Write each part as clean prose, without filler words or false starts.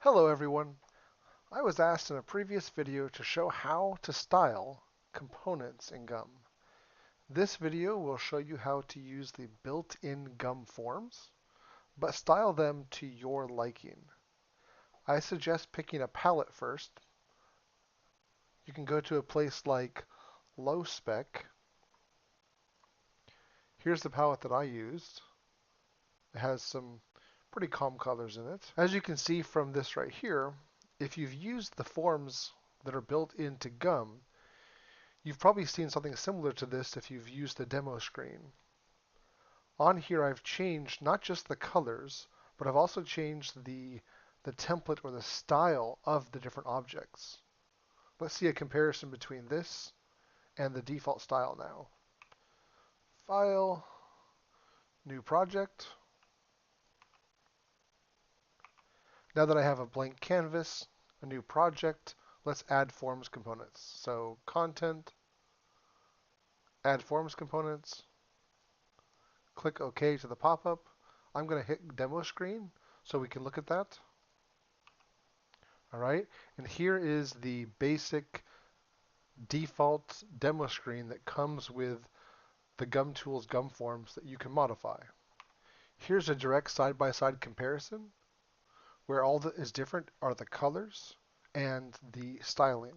Hello everyone. I was asked in a previous video to show how to style components in GUM. This video will show you how to use the built-in GUM forms, but style them to your liking. I suggest picking a palette first. You can go to a place like Low Spec. Here's the palette that I used. It has some pretty calm colors in it. As you can see from this right here, if you've used the forms that are built into GUM, you've probably seen something similar to this if you've used the demo screen. On here I've changed not just the colors, but I've also changed the template or the style of the different objects. Let's see a comparison between this and the default style now. File, new project. Now that I have a blank canvas, a new project, let's add forms components. So content, add forms components, click OK to the pop-up. I'm going to hit demo screen so we can look at that. All right, and here is the basic default demo screen that comes with the GUM Tools GUM forms that you can modify. Here's a direct side-by-side comparison where all that is different are the colors and the styling.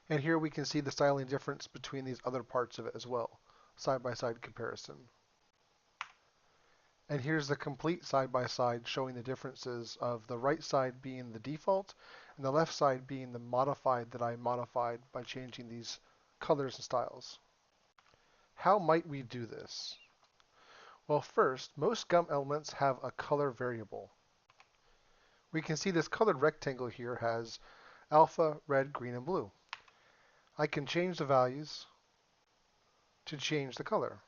And here we can see the styling difference between these other parts of it as well, side-by-side comparison. And here's the complete side-by-side showing the differences of the right side being the default and the left side being the modified that I modified by changing these colors and styles. How might we do this? Well, first, most GUM elements have a color variable. We can see this colored rectangle here has alpha, red, green, and blue. I can change the values to change the color.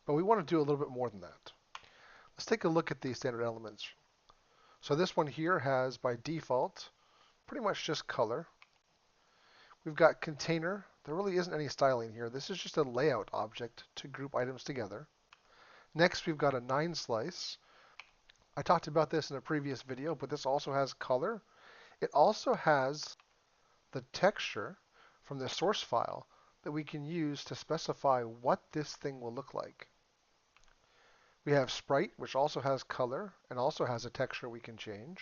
But we want to do a little bit more than that. Let's take a look at the standard elements. So this one here has, by default, pretty much just color. We've got container. There really isn't any styling here. This is just a layout object to group items together. Next, we've got a 9 slice. I talked about this in a previous video, but this also has color. It also has the texture from the source file that we can use to specify what this thing will look like. We have Sprite, which also has color and also has a texture we can change.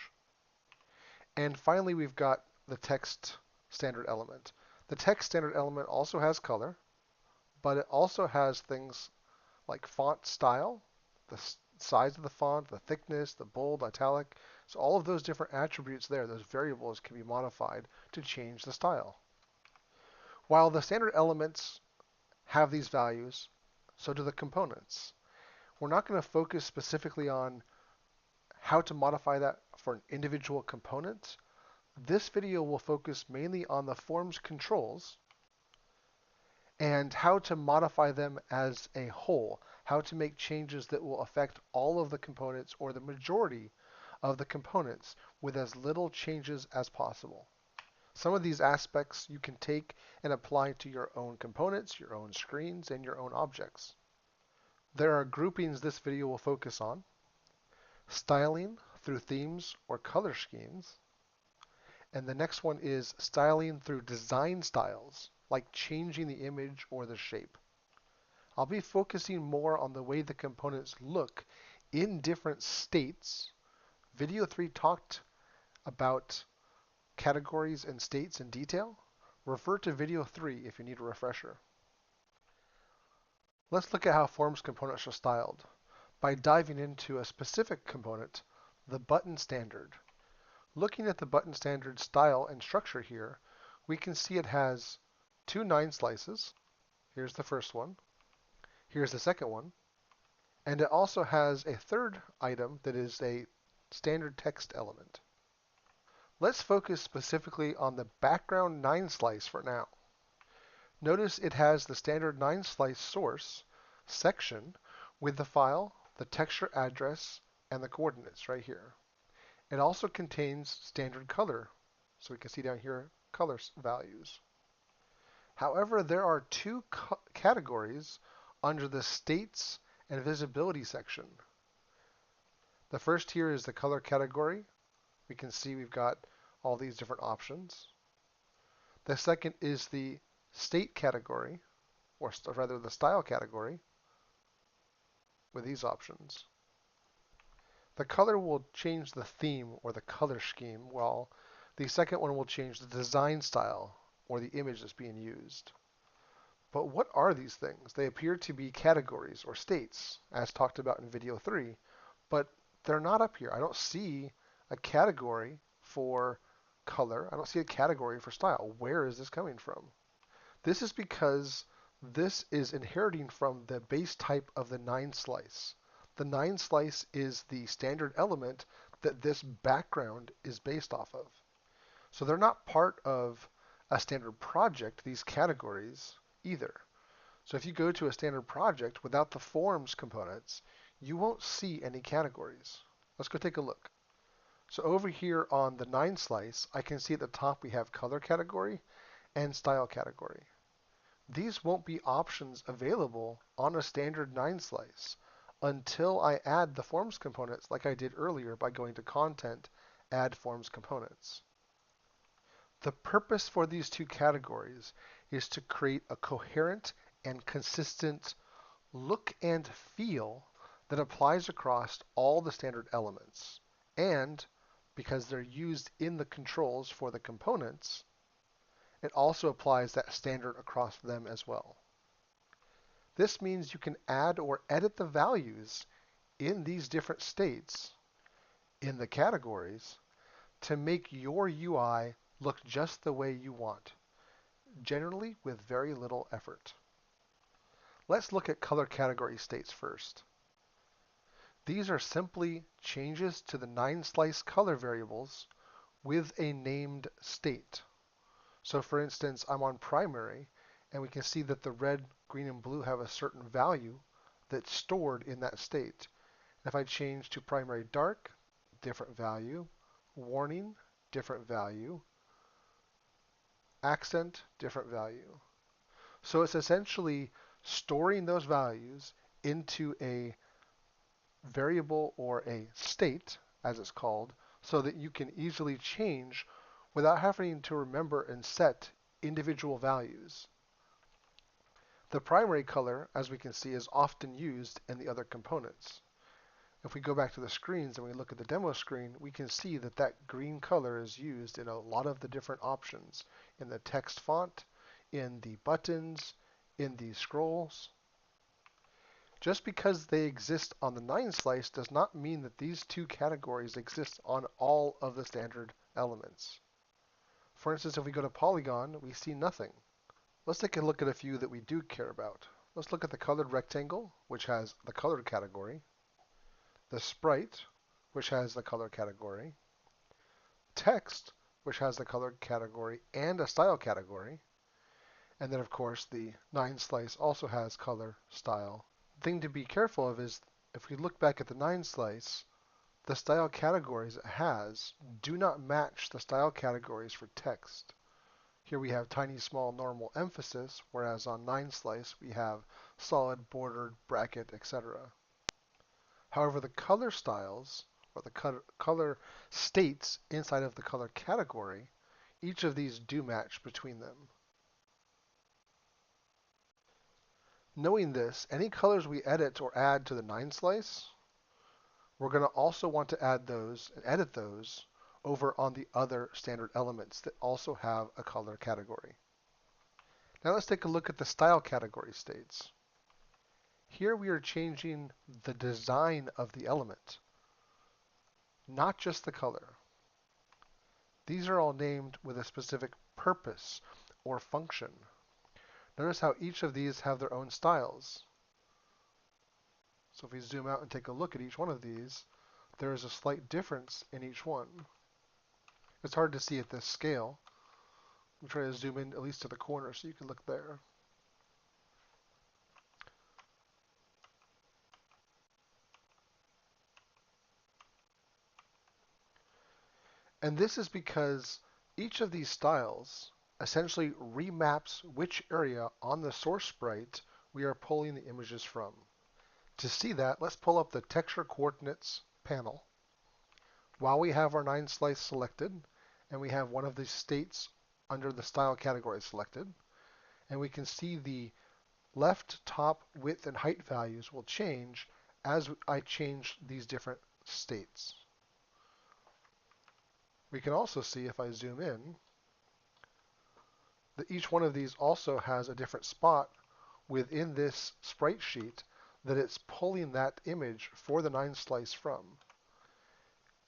And finally, we've got the text standard element. The text standard element also has color, but it also has things like font style, the size of the font, the thickness, the bold, italic. So all of those different attributes there, those variables can be modified to change the style. While the standard elements have these values, so do the components. We're not going to focus specifically on how to modify that for an individual component. This video will focus mainly on the forms controls and how to modify them as a whole, how to make changes that will affect all of the components or the majority of the components with as little changes as possible. Some of these aspects you can take and apply to your own components, your own screens, and your own objects. There are groupings this video will focus on: styling through themes or color schemes, and the next one is styling through design styles, like changing the image or the shape. I'll be focusing more on the way the components look in different states. Video 3 talked about categories and states in detail. Refer to video 3 if you need a refresher. Let's look at how forms components are styled by diving into a specific component, the button standard. Looking at the button standard style and structure here, we can see it has two 9 slices. Here's the first one. Here's the second one. And it also has a third item that is a standard text element. Let's focus specifically on the background 9 slice for now. Notice it has the standard 9 slice source section with the file, the texture address, and the coordinates right here. It also contains standard color, so we can see down here color values. However, there are two categories under the states and visibility section. The first here is the color category. We can see we've got all these different options. The second is the state category, or rather the style category, with these options. The color will change the theme or the color scheme, while the second one will change the design style or the image that's being used. But what are these things? They appear to be categories or states, as talked about in video 3, but they're not up here. I don't see a category for color. I don't see a category for style. Where is this coming from? This is because this is inheriting from the base type of the 9 slice. The 9 slice is the standard element that this background is based off of. So they're not part of a standard project, these categories, either. So if you go to a standard project without the forms components, you won't see any categories. Let's go take a look. So over here on the 9 slice, I can see at the top we have color category and style category. These won't be options available on a standard 9 slice until I add the forms components like I did earlier by going to Content, Add Forms Components. The purpose for these two categories is to create a coherent and consistent look and feel that applies across all the standard elements. And because they're used in the controls for the components, it also applies that standard across them as well. This means you can add or edit the values in these different states in the categories to make your UI look just the way you want, generally with very little effort. Let's look at color category states first. These are simply changes to the 9 slice color variables with a named state. So for instance, I'm on primary, and we can see that the red, green, and blue have a certain value that's stored in that state. If I change to primary dark, different value, warning, different value, accent, different value. So it's essentially storing those values into a variable or a state, as it's called, so that you can easily change without having to remember and set individual values. The primary color, as we can see, is often used in the other components. If we go back to the screens and we look at the demo screen, we can see that that green color is used in a lot of the different options, in the text font, in the buttons, in the scrolls. Just because they exist on the 9 slice does not mean that these two categories exist on all of the standard elements. For instance, if we go to Polygon, we see nothing. Let's take a look at a few that we do care about. Let's look at the colored rectangle, which has the color category, the sprite, which has the color category, text, which has the color category and a style category, and then of course the 9 slice also has color, style. The thing to be careful of is if we look back at the 9 slice, the style categories it has do not match the style categories for text. Here we have tiny, small, normal, emphasis, whereas on 9 slice we have solid, bordered, bracket, etc. However, the color styles, or the color states inside of the color category, each of these do match between them. Knowing this, any colors we edit or add to the 9 slice, we're going to also want to add those and edit those over on the other standard elements that also have a color category. Now let's take a look at the style category states. Here we are changing the design of the element, not just the color. These are all named with a specific purpose or function. Notice how each of these have their own styles. So if we zoom out and take a look at each one of these, there is a slight difference in each one. It's hard to see at this scale. I'm trying to zoom in at least to the corner so you can look there. And this is because each of these styles essentially remaps which area on the source sprite we are pulling the images from. To see that, let's pull up the texture coordinates panel, while we have our 9 slice selected, and we have one of the states under the style category selected, and we can see the left, top, width, and height values will change as I change these different states. We can also see, if I zoom in, that each one of these also has a different spot within this sprite sheet that it's pulling that image for the 9 slice from.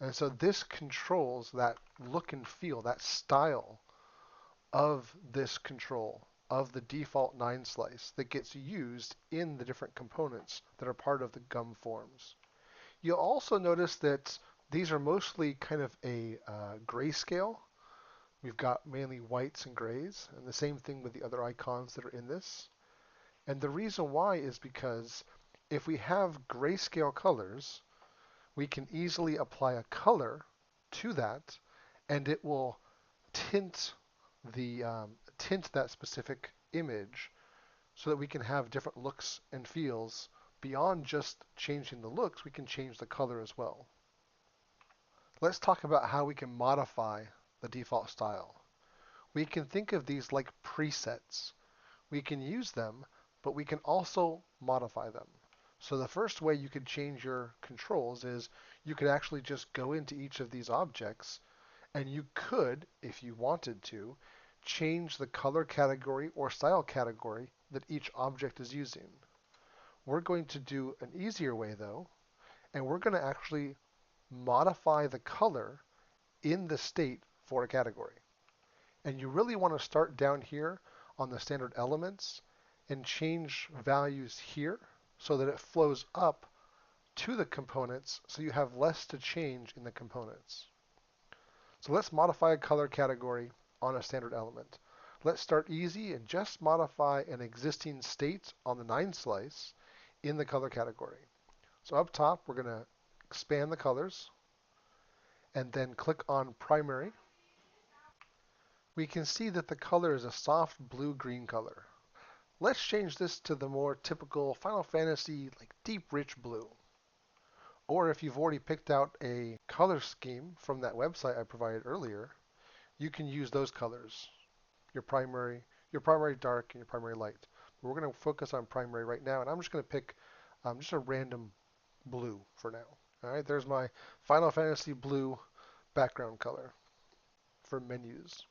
And so this controls that look and feel, that style of this control, of the default 9 slice that gets used in the different components that are part of the GUM forms. You'll also notice that these are mostly kind of a grayscale. We've got mainly whites and grays, and the same thing with the other icons that are in this. And the reason why is because if we have grayscale colors, we can easily apply a color to that, and it will tint that specific image so that we can have different looks and feels. Beyond just changing the looks, we can change the color as well. Let's talk about how we can modify the default style. We can think of these like presets. We can use them, but we can also modify them. So the first way you could change your controls is you could actually just go into each of these objects, and you could, if you wanted to, change the color category or style category that each object is using. We're going to do an easier way though, and we're going to actually modify the color in the state for a category. And you really want to start down here on the standard elements and change values here so that it flows up to the components so you have less to change in the components. So let's modify a color category on a standard element. Let's start easy and just modify an existing state on the 9 slice in the color category. So up top, we're going to expand the colors and then click on primary. We can see that the color is a soft blue-green color. Let's change this to the more typical Final Fantasy, like deep, rich blue. Or if you've already picked out a color scheme from that website I provided earlier, you can use those colors, your primary dark and your primary light. But we're going to focus on primary right now, and I'm just going to pick just a random blue for now. All right, there's my Final Fantasy blue background color for menus.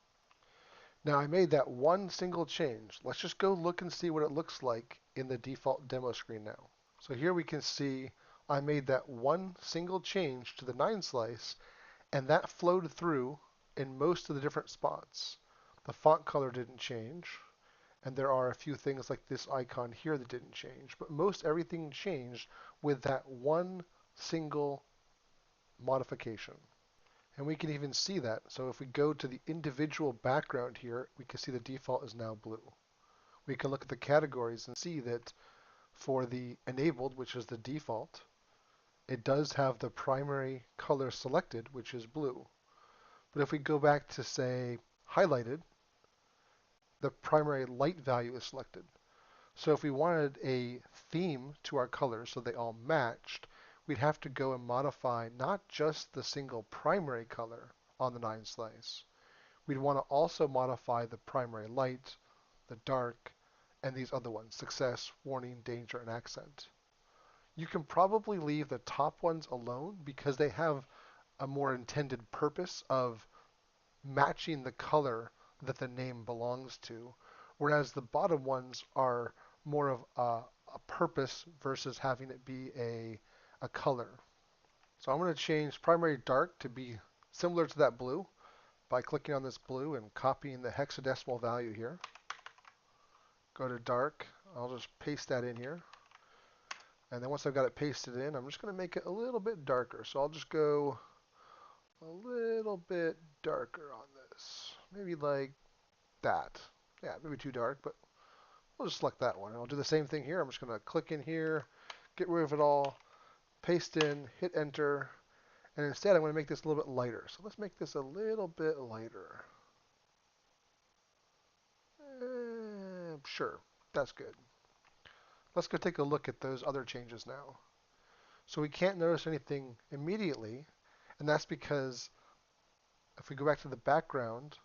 Now I made that one single change. Let's just go look and see what it looks like in the default demo screen now. So here we can see I made that one single change to the 9 slice, and that flowed through in most of the different spots. The font color didn't change, and there are a few things like this icon here that didn't change, but most everything changed with that one single modification. And we can even see that. So if we go to the individual background here, we can see the default is now blue. We can look at the categories and see that for the enabled, which is the default, it does have the primary color selected, which is blue. But if we go back to, say, highlighted, the primary light value is selected. So if we wanted a theme to our colors so they all matched, we'd have to go and modify not just the single primary color on the 9 slice. We'd want to also modify the primary light, the dark, and these other ones, success, warning, danger, and accent. You can probably leave the top ones alone because they have a more intended purpose of matching the color that the name belongs to, whereas the bottom ones are more of a purpose versus having it be a color. So I'm going to change primary dark to be similar to that blue by clicking on this blue and copying the hexadecimal value here. Go to dark. I'll just paste that in here. And then once I've got it pasted in, I'm just going to make it a little bit darker. So I'll just go a little bit darker on this. Maybe like that. Yeah, maybe too dark, but we'll just select that one. And I'll do the same thing here. I'm just going to click in here, get rid of it all, paste in, hit enter, and instead I'm going to make this a little bit lighter. So let's make this a little bit lighter. Sure, that's good. Let's go take a look at those other changes now. So we can't notice anything immediately, and that's because if we go back to the background,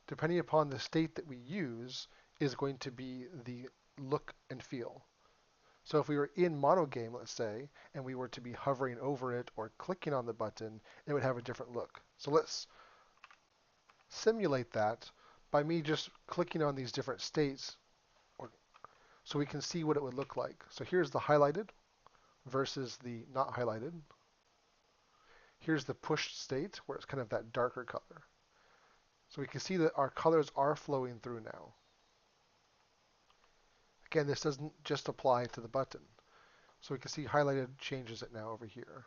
depending upon the state that we use, is going to be the look and feel. So if we were in Monogame, let's say, and we were to be hovering over it or clicking on the button, it would have a different look. So let's simulate that by me just clicking on these different states so we can see what it would look like. So here's the highlighted versus the not highlighted. Here's the pushed state where it's kind of that darker color. So we can see that our colors are flowing through now. Again, this doesn't just apply to the button. So we can see highlighted changes it now over here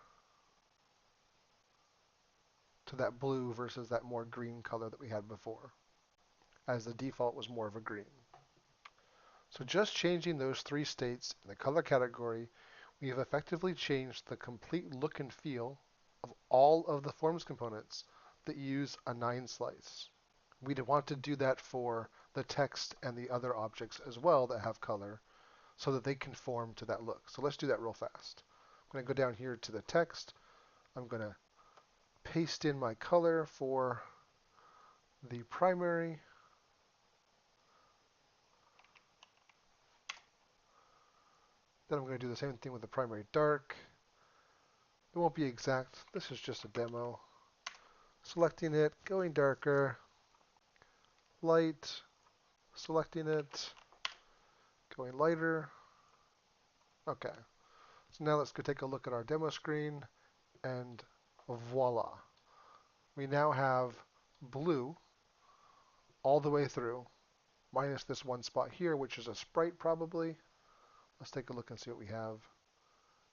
to that blue versus that more green color that we had before, as the default was more of a green. So just changing those three states in the color category, we have effectively changed the complete look and feel of all of the forms components that use a 9 slice. We'd want to do that for the text and the other objects as well that have color so that they conform to that look. So let's do that real fast. I'm going to go down here to the text. I'm going to paste in my color for the primary. Then I'm going to do the same thing with the primary dark. It won't be exact. This is just a demo. Selecting it, going darker, light, selecting it, going lighter. Okay. So now let's go take a look at our demo screen, and voila. We now have blue all the way through, minus this one spot here, which is a sprite probably. Let's take a look and see what we have.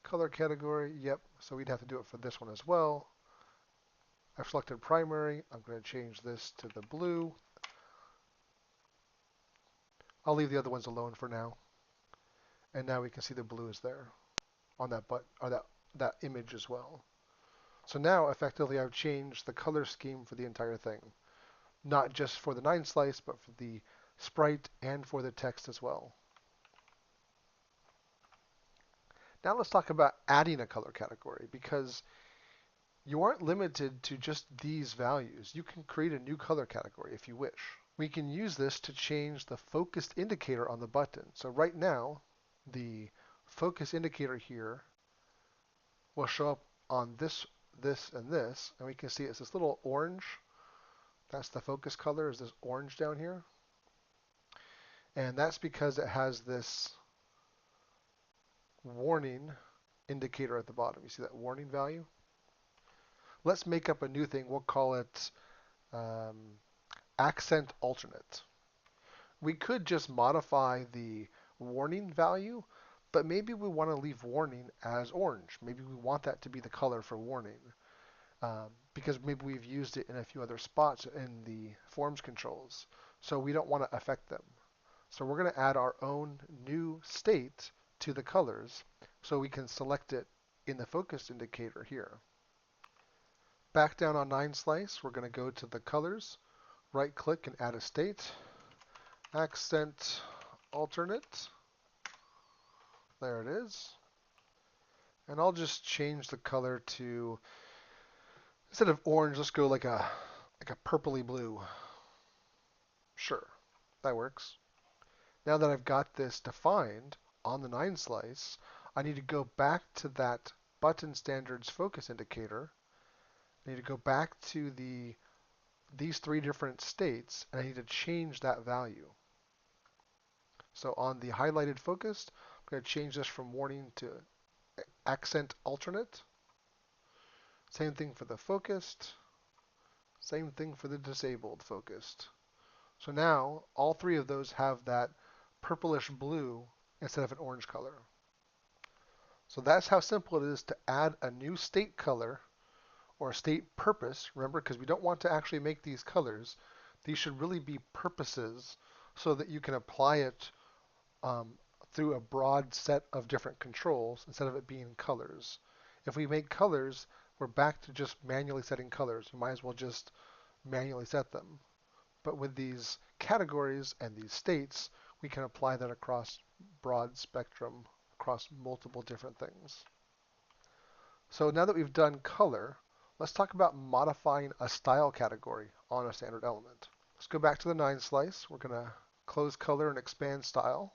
Color category, yep, so we'd have to do it for this one as well. I've selected primary. I'm going to change this to the blue. I'll leave the other ones alone for now. And now we can see the blue is there on that that image as well. So now effectively I've changed the color scheme for the entire thing. Not just for the 9 slice, but for the sprite and for the text as well. Now let's talk about adding a color category, because you aren't limited to just these values. You can create a new color category if you wish. We can use this to change the focused indicator on the button. So right now, the focus indicator here will show up on this, and this, and we can see it's this little orange. That's the focus color, is this orange down here. And that's because it has this warning indicator at the bottom. You see that warning value? Let's make up a new thing. We'll call it accent alternate. We could just modify the warning value, but maybe we want to leave warning as orange. Maybe we want that to be the color for warning, because maybe we've used it in a few other spots in the forms controls, so we don't want to affect them. So we're going to add our own new state to the colors so we can select it in the focus indicator here. Back down on 9 slice, we're going to go to the colors, right click and add a state, accent alternate. There it is. And I'll just change the color to, instead of orange, let's go like a purpley blue. Sure, that works. Now that I've got this defined on the 9 slice, I need to go back to that button standards focus indicator. I need to go back to these 3 different states, and I need to change that value. So on the highlighted focused, I'm going to change this from warning to accent alternate. Same thing for the focused. Same thing for the disabled focused. So now all 3 of those have that purplish blue instead of an orange color. So that's how simple it is to add a new state color or a state purpose. Remember, because we don't want to actually make these colors. These should really be purposes so that you can apply it through a broad set of different controls instead of it being colors. If we make colors, we're back to just manually setting colors. We might as well just manually set them. But with these categories and these states, we can apply that across broad spectrum across multiple different things. So now that we've done color, let's talk about modifying a style category on a standard element. Let's go back to the 9 slice. We're going to close color and expand style.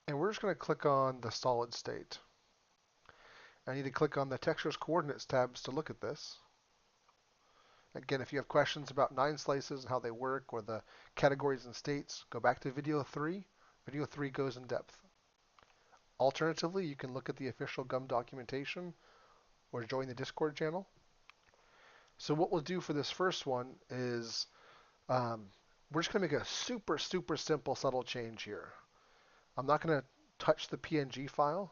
And we're just going to click on the solid state. I need to click on the textures coordinates tabs to look at this. Again, if you have questions about 9 slices and how they work or the categories and states, go back to video 3. Video 3 goes in depth. Alternatively, you can look at the official GUM documentation or join the Discord channel. So what we'll do for this first one is we're just going to make a super simple subtle change here. I'm not going to touch the PNG file.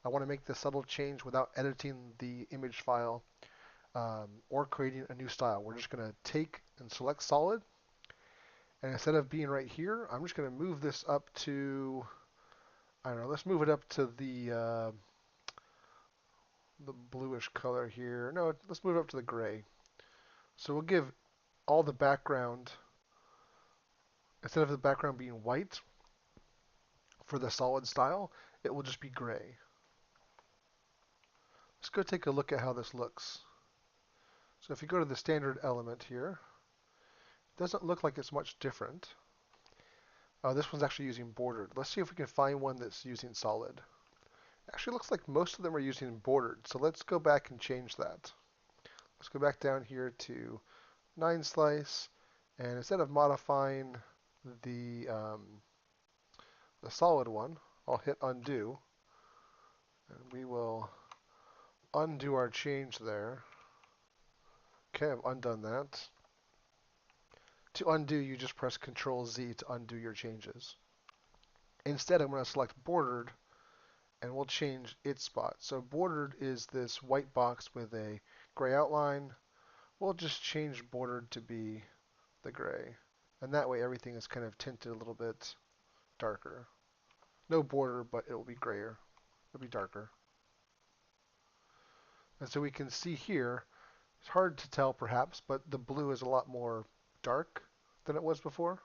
I want to make the subtle change without editing the image file or creating a new style. We're just going to take and select solid. And instead of being right here, I'm just going to move this up to, I don't know, let's move it up to the bluish color here. No, let's move it up to the gray. So we'll give all the background, instead of the background being white for the solid style, it will just be gray. Let's go take a look at how this looks. So if you go to the standard element here, it doesn't look like it's much different. This one's actually using bordered. Let's see if we can find one that's using solid. It actually looks like most of them are using bordered, so let's go back and change that. Let's go back down here to 9 slice, and instead of modifying the solid one, I'll hit undo, and we will undo our change there. Okay, I've undone that. To undo, you just press Control Z to undo your changes. Instead, I'm going to select bordered, and we'll change its spot. So bordered is this white box with a gray outline. We'll just change bordered to be the gray. And that way everything is kind of tinted a little bit darker. No border, but it will be grayer. It'll be darker. And so we can see here, it's hard to tell perhaps, but the blue is a lot more dark than it was before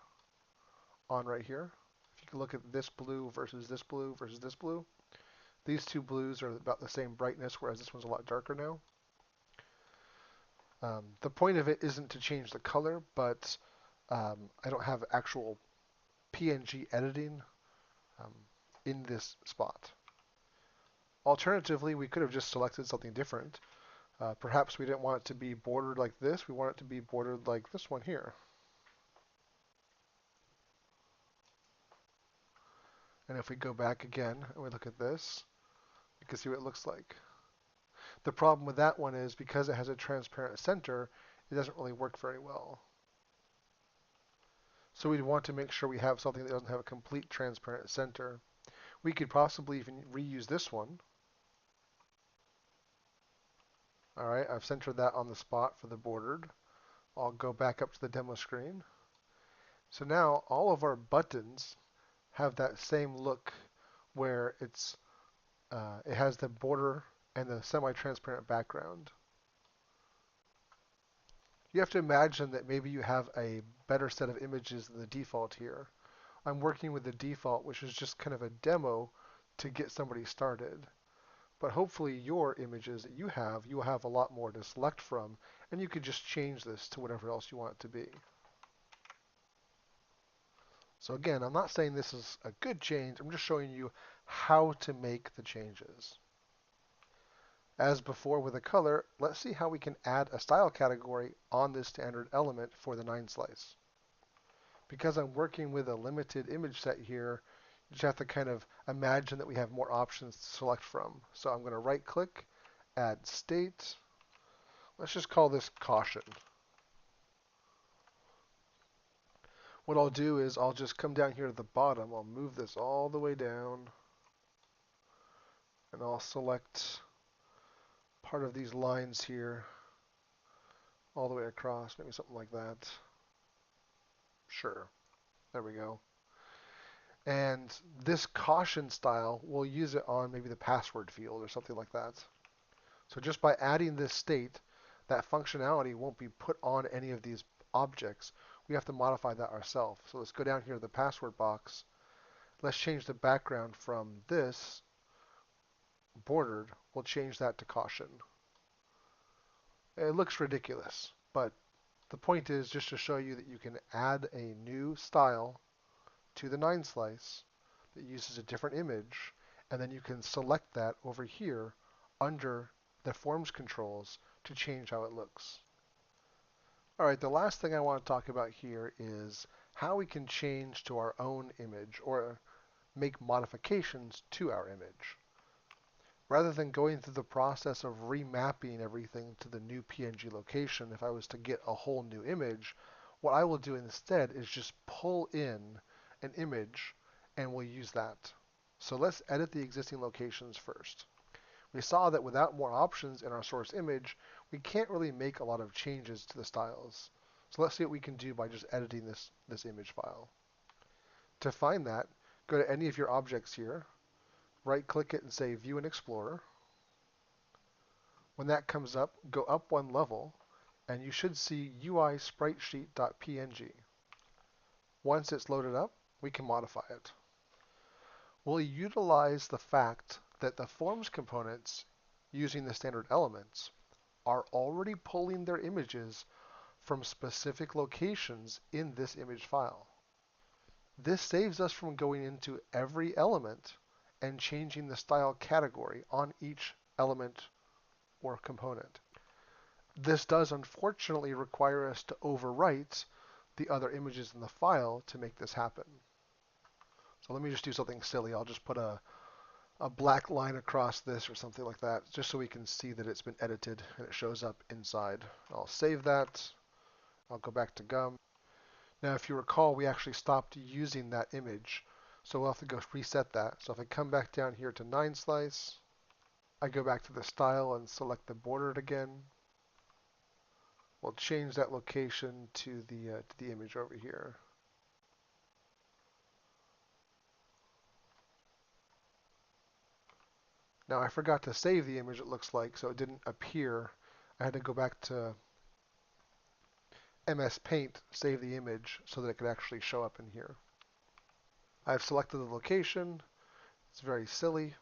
on right here. If you can look at this blue versus this blue versus this blue, these two blues are about the same brightness, whereas this one's a lot darker now. The point of it isn't to change the color, but I don't have actual PNG editing in this spot. Alternatively, we could have just selected something different. Perhaps we didn't want it to be bordered like this. We want it to be bordered like this one here. And if we go back again and we look at this, you can see what it looks like. The problem with that one is because it has a transparent center, it doesn't really work very well. So we'd want to make sure we have something that doesn't have a complete transparent center. We could possibly even reuse this one. All right, I've centered that on the spot for the bordered. I'll go back up to the demo screen. So now all of our buttons have that same look where it has the border and the semi-transparent background. You have to imagine that maybe you have a better set of images than the default here. I'm working with the default, which is just kind of a demo to get somebody started. But hopefully your images that you will have a lot more to select from, and you could just change this to whatever else you want it to be. So again, I'm not saying this is a good change, I'm just showing you how to make the changes. As before with the color, let's see how we can add a style category on this standard element for the 9 slice. Because I'm working with a limited image set here, you just have to kind of imagine that we have more options to select from. So I'm going to right click, add state. Let's just call this caution. What I'll do is I'll just come down here to the bottom. I'll move this all the way down. And I'll select part of these lines here all the way across, maybe something like that. Sure, there we go. And this caution style, we'll use it on maybe the password field or something like that. So just by adding this state, that functionality won't be put on any of these objects. We have to modify that ourselves. So let's go down here to the password box. Let's change the background from this bordered, we'll change that to caution. It looks ridiculous, but the point is just to show you that you can add a new style to the 9 slice that uses a different image, and then you can select that over here under the forms controls to change how it looks. All right, the last thing I want to talk about here is how we can change to our own image or make modifications to our image. Rather than going through the process of remapping everything to the new PNG location, if I was to get a whole new image, what I will do instead is just pull in an image and we'll use that. So let's edit the existing locations first. We saw that without more options in our source image, we can't really make a lot of changes to the styles. So let's see what we can do by just editing this image file. To find that, go to any of your objects here, right-click it and say View and Explorer. When that comes up, go up one level, and you should see UI spritesheet.png. Once it's loaded up, we can modify it. We'll utilize the fact that the forms components using the standard elements are already pulling their images from specific locations in this image file. This saves us from going into every element and changing the style category on each element or component. This does unfortunately require us to overwrite the other images in the file to make this happen. So let me just do something silly. I'll just put a black line across this or something like that, just so we can see that it's been edited and it shows up inside. I'll save that. I'll go back to GUM. Now, if you recall, we actually stopped using that image, so we'll have to go reset that. So if I come back down here to 9 slice, I go back to the style and select the bordered again. We'll change that location to the image over here. Now I forgot to save the image, it looks like, so it didn't appear. I had to go back to MS Paint, save the image so that it could actually show up in here. I've selected the location. It's very silly,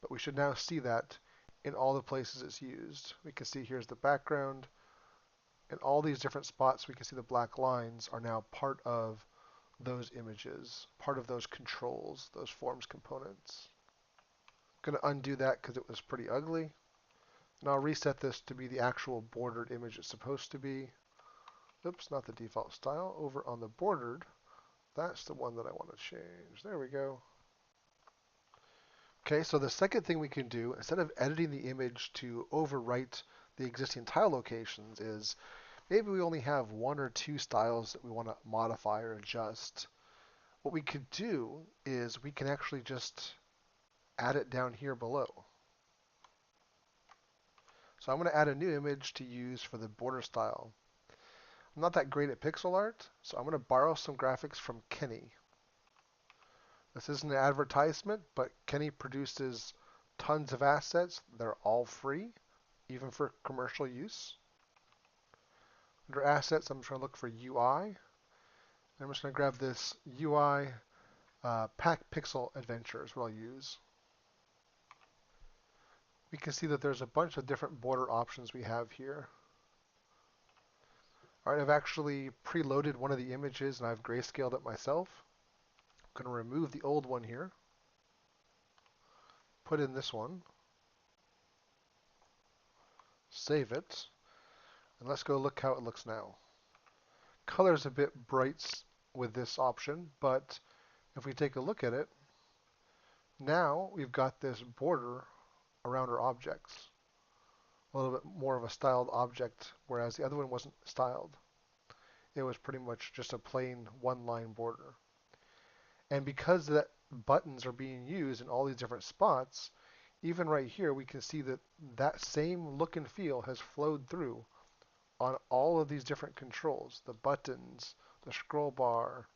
but we should now see that in all the places it's used. We can see here's the background. In all these different spots, we can see the black lines are now part of those images, part of those controls, those forms components. I'm going to undo that because it was pretty ugly. And I'll reset this to be the actual bordered image it's supposed to be. Oops, not the default style. Over on the bordered, that's the one that I want to change. There we go. Okay, so the second thing we can do, instead of editing the image to overwrite the existing tile locations, is maybe we only have 1 or 2 styles that we want to modify or adjust. What we could do is we can actually just add it down here below. So I'm going to add a new image to use for the border style. I'm not that great at pixel art, so I'm going to borrow some graphics from Kenney. This isn't an advertisement, but Kenney produces tons of assets. They're all free, even for commercial use. Under assets, I'm just going to look for UI. I'm just going to grab this UI Pack Pixel Adventure is what I'll use. We can see that there's a bunch of different border options we have here. All right, I've actually preloaded one of the images and I've grayscaled it myself. I'm going to remove the old one here, put in this one, save it, and let's go look how it looks now. Color's a bit bright with this option, but if we take a look at it, now we've got this border around our objects. A little bit more of a styled object, whereas the other one wasn't styled. It was pretty much just a plain one-line border. And because that buttons are being used in all these different spots, even right here we can see that that same look and feel has flowed through on all of these different controls, the buttons, the scroll bar.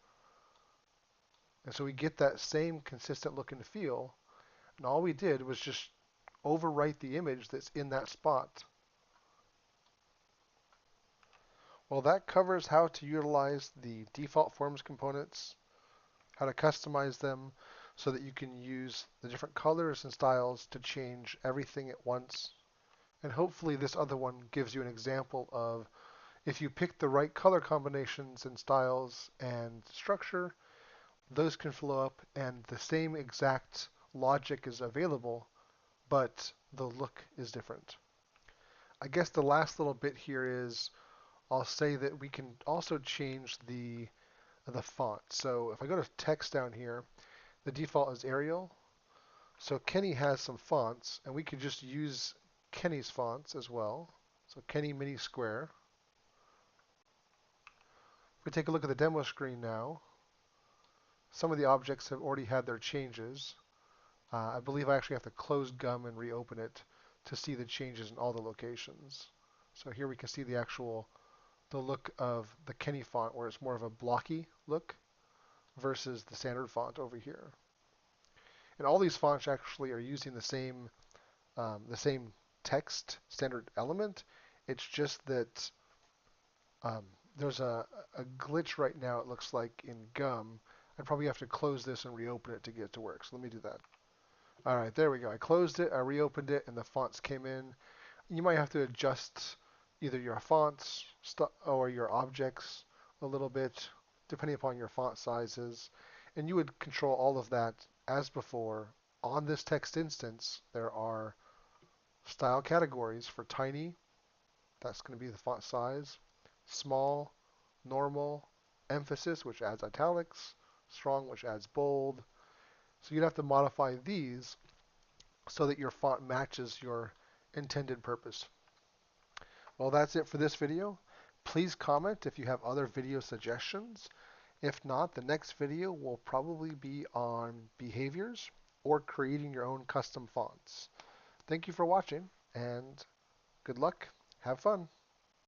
And so we get that same consistent look and feel, and all we did was just overwrite the image that's in that spot. Well, that covers how to utilize the default forms components, how to customize them, so that you can use the different colors and styles to change everything at once. And hopefully this other one gives you an example of if you pick the right color combinations and styles and structure, those can flow up and the same exact logic is available, but the look is different. I guess the last little bit here is I'll say that we can also change the font. So if I go to text down here, the default is Arial. So Kenney has some fonts, and we could just use Kenney's fonts as well. So Kenney Mini Square. If we take a look at the demo screen now, some of the objects have already had their changes. I believe I actually have to close Gum and reopen it to see the changes in all the locations. So here we can see the look of the Kenney font, where it's more of a blocky look versus the standard font over here. And all these fonts actually are using the same text standard element. It's just that um, there's a glitch right now, it looks like, in Gum. I'd probably have to close this and reopen it to get it to work. So let me do that. All right, there we go. I closed it, I reopened it, and the fonts came in. You might have to adjust either your fonts or your objects a little bit, depending upon your font sizes. And you would control all of that as before. On this text instance, there are style categories for tiny, that's going to be the font size, small, normal, emphasis, which adds italics, strong, which adds bold. So you'd have to modify these so that your font matches your intended purpose. Well, that's it for this video. Please comment if you have other video suggestions. If not, the next video will probably be on behaviors or creating your own custom fonts. Thank you for watching, and good luck. Have fun.